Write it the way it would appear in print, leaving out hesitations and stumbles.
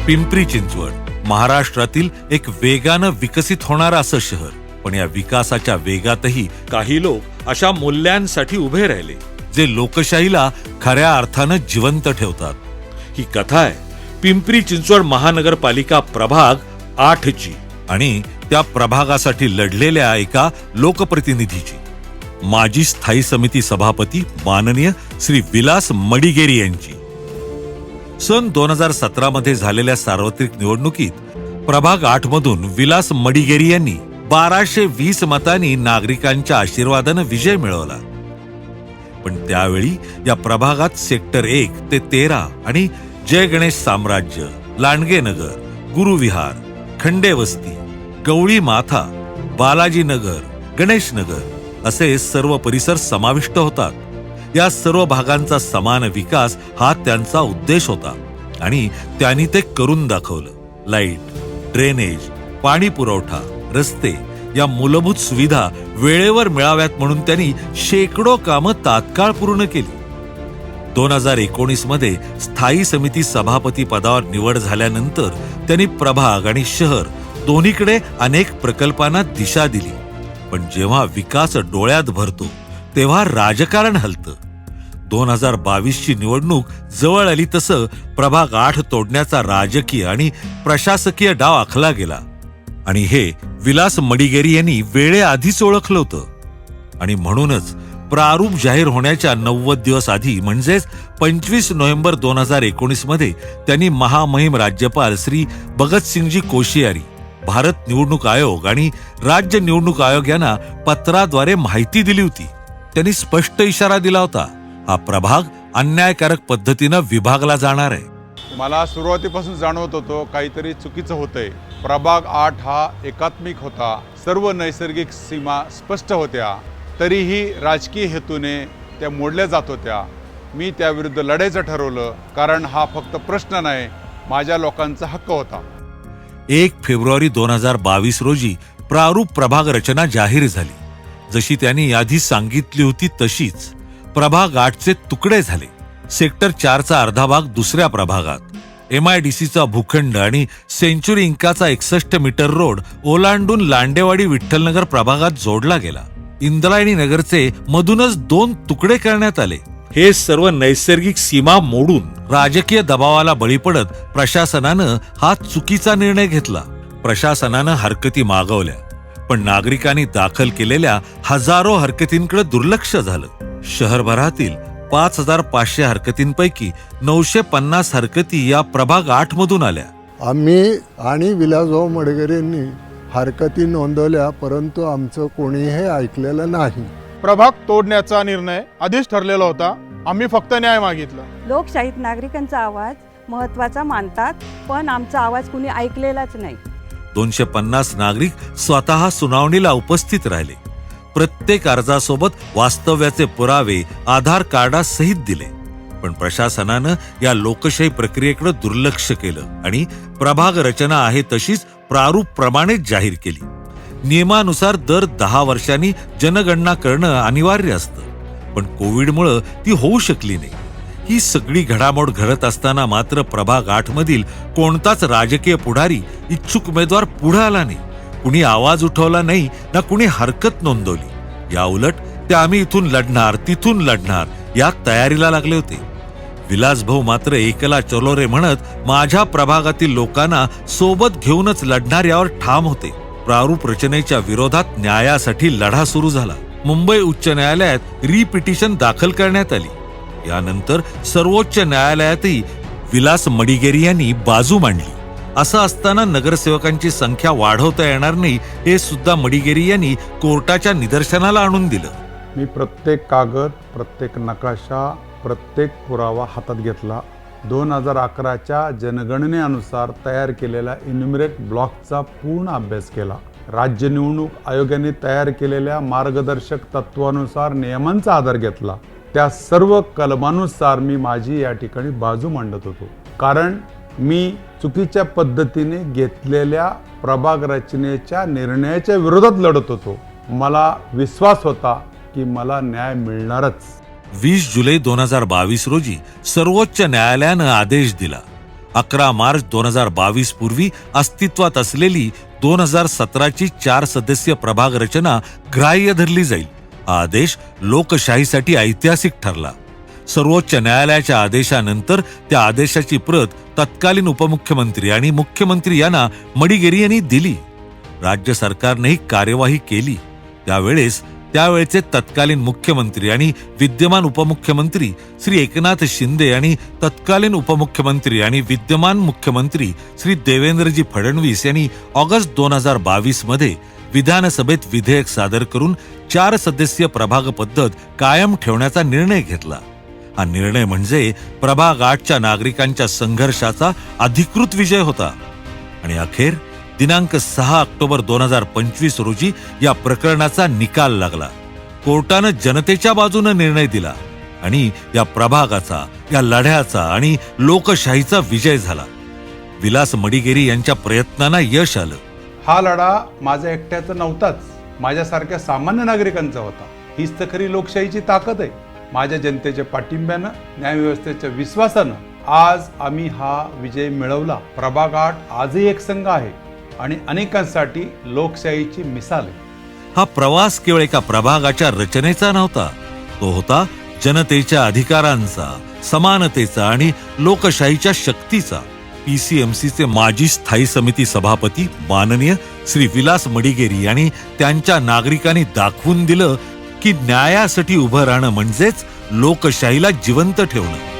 पिंपरी चिंचवड महाराष्ट्रातील एक वेगानं विकसित होणारं असं शहर. पण या विकासाच्या वेगातही काही लोक अशा मूल्यांसाठी उभे राहिले जे लोकशाहीला खऱ्या अर्थानं जिवंत ठेवतात. ही कथा आहे पिंपरी चिंचवड महानगरपालिका प्रभाग 8 ची आणि त्या प्रभागासाठी लढलेल्या एका लोकप्रतिनिधीची. माजी स्थायी समिती सभापती माननीय श्री विलास मडिगेरी यांची. सन 2017 मध्ये झालेल्या सार्वत्रिक निवडणुकीत प्रभाग 8 मधून विलास मडिगेरी यांनी 1220 मतांनी नागरिकांच्या आशीर्वादानं विजय मिळवला. पण त्यावेळी या प्रभागात सेक्टर 1 ते 13 आणि जय गणेश साम्राज्य, लांडगे नगर, गुरुविहार, खंडेवस्ती, गवळी माथा, बालाजी नगर, गणेश नगर असे सर्व परिसर समाविष्ट होतात. या सर्व भागांचा समान विकास हा त्यांचा उद्देश होता आणि त्यांनी ते करून दाखवलं. लाईट, ड्रेनेज, पाणी पुरवठा, रस्ते या मूलभूत सुविधा वेळेवर मिळाव्यात म्हणून त्यांनी शेकडो कामं तात्काळ पूर्ण केली. 2019 मध्ये स्थायी समिती सभापती पदावर निवड झाल्यानंतर त्यांनी प्रभाग आणि शहर दोन्हीकडे अनेक प्रकल्पांना दिशा दिली. पण जेव्हा विकास डोळ्यात भरतो तेव्हा राजकारण हलतं. 2022 ची निवडणूक जवळ आली तसं प्रभाग 8 तोडण्याचा राजकीय आणि प्रशासकीय डाव आखला गेला आणि हे विलास मडिगेरी यांनी वेळेआधीच ओळखलं होतं. आणि म्हणूनच प्रारूप जाहीर होण्याच्या 90 दिवस आधी म्हणजेच 25 नोव्हेंबर 2019 मध्ये त्यांनी महामहिम राज्यपाल श्री भगतसिंगजी कोश्यारी, भारत निवडणूक आयोग आणि राज्य निवडणूक आयोग यांना पत्राद्वारे माहिती दिली होती. त्यांनी स्पष्ट इशारा दिला होता, हा प्रभाग अन्यायकारक पद्धतीनं विभागला जाणार आहे. मला सुरुवातीपासून जाणवत होतं काहीतरी चुकीचं होतंय. प्रभाग 8 हा एकात्मिक होता, सर्व नैसर्गिक सीमा स्पष्ट होत्या, तरीही राजकीय हेतूने त्या मोडल्या जात होत्या. मी त्याविरुद्ध लढायचं ठरवलं, कारण हा फक्त प्रश्न नाही, माझ्या लोकांचा हक्क होता. 1 फेब्रुवारी 2022 रोजी प्रारूप प्रभाग रचना जाहीर झाली. जशी त्यांनी आधी सांगितली होती तशीच प्रभाग 8चे तुकडे झाले. सेक्टर 4चा अर्धा भाग दुसऱ्या प्रभागात, MIDCचा भूखंड आणि सेंचुरी इंकाचा 61 मीटर रोड ओलांडून लांडेवाडी विठ्ठलनगर प्रभागात जोडला गेला. इंद्रायणी नगरचे मधूनच 2 तुकडे करण्यात आले. हे सर्व नैसर्गिक सीमा मोडून राजकीय दबावाला बळी पडत प्रशासनानं हा चुकीचा निर्णय घेतला. प्रशासनानं हरकती मागवल्या, पण नागरिकांनी दाखल केलेल्या हजारो हरकतींकडे दुर्लक्ष झालं. शहरभरातील 5500 हरकतींपैकी 950 हरकती या प्रभाग 8 मधून आल्या. आम्ही आणि विलासभाऊ मडगेरेंनी हरकती नोंदवल्या, परंतु आमचं कोणीही ऐकलेलं नाही. प्रभाग तोडण्याचा निर्णय आधीच ठरलेला होता, आम्ही फक्त न्याय मागितला. लोकशाहीत नागरिकांचा आवाज महत्त्वाचा मानतात, पण आमचा आवाज कुणी ऐकलेलाच नाही. 250 नागरिक स्वतः सुनावणीला उपस्थित राहिले. प्रत्येक अर्जासोबत वास्तव्याचे पुरावे आधार कार्डासहित दिले. पण प्रशासनानं या लोकशाही प्रक्रियेकडे दुर्लक्ष केलं आणि प्रभाग रचना आहे तशीच प्रारूप प्रमाणेच जाहीर केली. नियमानुसार दर 10 वर्षांनी जनगणना करणं अनिवार्य असतं, पण कोविडमुळे ती होऊ शकली नाही. ही सगळी घडामोड घडत असताना मात्र प्रभाग 8 मधील कोणताच राजकीय पुढारी इच्छुक उमेदवार पुढे आला नाही. कुणी आवाज उठवला नाही ना कुणी हरकत नोंदवली. या उलट ते आम्ही इथून लढणार तिथून लढणार या तयारीला लागले होते. विलासभाऊ मात्र एकला चलो रे म्हणत माझ्या प्रभागातील लोकांना सोबत घेऊनच लढणार यावर ठाम होते. प्रारूप रचनेच्या विरोधात न्यायासाठी लढा सुरू झाला. मुंबई उच्च न्यायालयात रिपिटिशन दाखल करण्यात आली. यानंतर सर्वोच्च न्यायालयातही विलास मडिगेरी यांनी बाजू मांडली. असं असताना नगरसेवकांची संख्या वाढवता येणार नाही हे सुद्धा मडिगेरी यांनी कोर्टाच्या निदर्शनाला आणून दिलं. मी प्रत्येक कागद, प्रत्येक नकाशा, प्रत्येक पुरावा हातात घेतला. 2011च्या जनगणनेनुसार तयार केलेल्या इन्युमरेट ब्लॉकचा पूर्ण अभ्यास केला. राज्य निवडणूक आयोगाने तयार केलेल्या मार्गदर्शक तत्वानुसार नियमांचा आधार घेतला. त्या सर्व कलमानुसार मी माझी या ठिकाणी बाजू मांडत होतो, कारण मी चुकीच्या पद्धतीने घेतलेल्या प्रभाग रचनेच्या निर्णयाच्या विरोधात लढत होतो. मला विश्वास होता की मला न्याय मिळणारच. 20 जुलै 2022 रोजी सर्वोच्च न्यायालयानं आदेश दिला. 11 मार्च 2022 पूर्वी अस्तित्वात असलेली 2017ची 4 सदस्यीय प्रभाग रचना ग्राह्य धरली जाईल. हा आदेश लोकशाहीसाठी ऐतिहासिक ठरला. सर्वोच्च न्यायालयाच्या आदेशानंतर त्या आदेशाची प्रत तत्कालीन उपमुख्यमंत्री आणि मुख्यमंत्री यांना मडिगेरी यांनी दिली. राज्य सरकारनेही कार्यवाही केली. त्यावेळेचे तत्कालीन मुख्यमंत्री आणि विद्यमान उपमुख्यमंत्री श्री एकनाथ शिंदे आणि तत्कालीन उपमुख्यमंत्री आणि विद्यमान मुख्यमंत्री श्री देवेंद्रजी फडणवीस यांनी ऑगस्ट 2022 मध्ये विधानसभेत विधेयक सादर करून 4 सदस्यीय प्रभाग पद्धत कायम ठेवण्याचा निर्णय घेतला. हा निर्णय म्हणजे प्रभाग 8च्या नागरिकांच्या संघर्षाचा अधिकृत विजय होता. आणि अखेर दिनांक 6 ऑक्टोबर 2025 रोजी या प्रकरणाचा निकाल लागला. कोर्टानं जनतेच्या बाजूने निर्णय दिला आणि या प्रभागाचा, या लढ्याचा आणि लोकशाहीचा विजय झाला. विलास मडिगेरी यांच्या प्रयत्नांना यश आलं. हा लढा माझ्या एकट्याचा नव्हताच, माझ्यासारख्या सामान्य नागरिकांचा होता. हीच तर खरी लोकशाहीची ताकद आहे. माझ्या जनतेच्या पाठिंब्यानं, न्यायव्यवस्थेच्या विश्वासानं आज आम्ही हा विजय मिळवला. प्रभाग 8 आजही एक संघ आहे आणि अनेकांसाठी लोकशाहीची मिसाल आहे. हा प्रवास केवळ एका प्रभागाच्या रचनेचा नव्हता, तो होता जनतेच्या अधिकारांचा, समानतेचा आणि लोकशाहीच्या शक्तीचा. PCMCचे माजी स्थायी समिती सभापती माननीय श्री विलास मडिगेरी आणि त्यांच्या नागरिकांनी दाखवून दिलं की न्यायासाठी उभं राहणं म्हणजेच लोकशाहीला जिवंत ठेवणं.